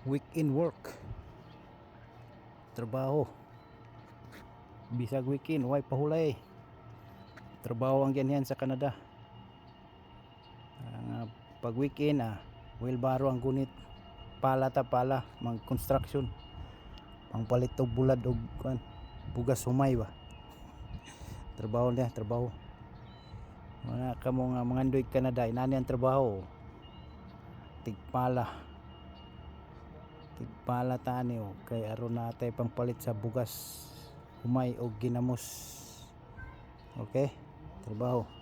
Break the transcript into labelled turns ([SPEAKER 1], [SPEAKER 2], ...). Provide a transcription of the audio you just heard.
[SPEAKER 1] weekend work, trabaho. Bisag weekend way pahulay, trabaho ang ganyan sa Canada. Pag weekend wheelbarrow ang gunit, pala mag construction, pangpalit og bulad og bugas humay ba. Trabaho niya, trabaho. Mga kamo nga mga andoy Canada, inani ang trabaho. Tigpala tani kay aron natay pangpalit sa bugas humay og ginamos. Okay, trabaho.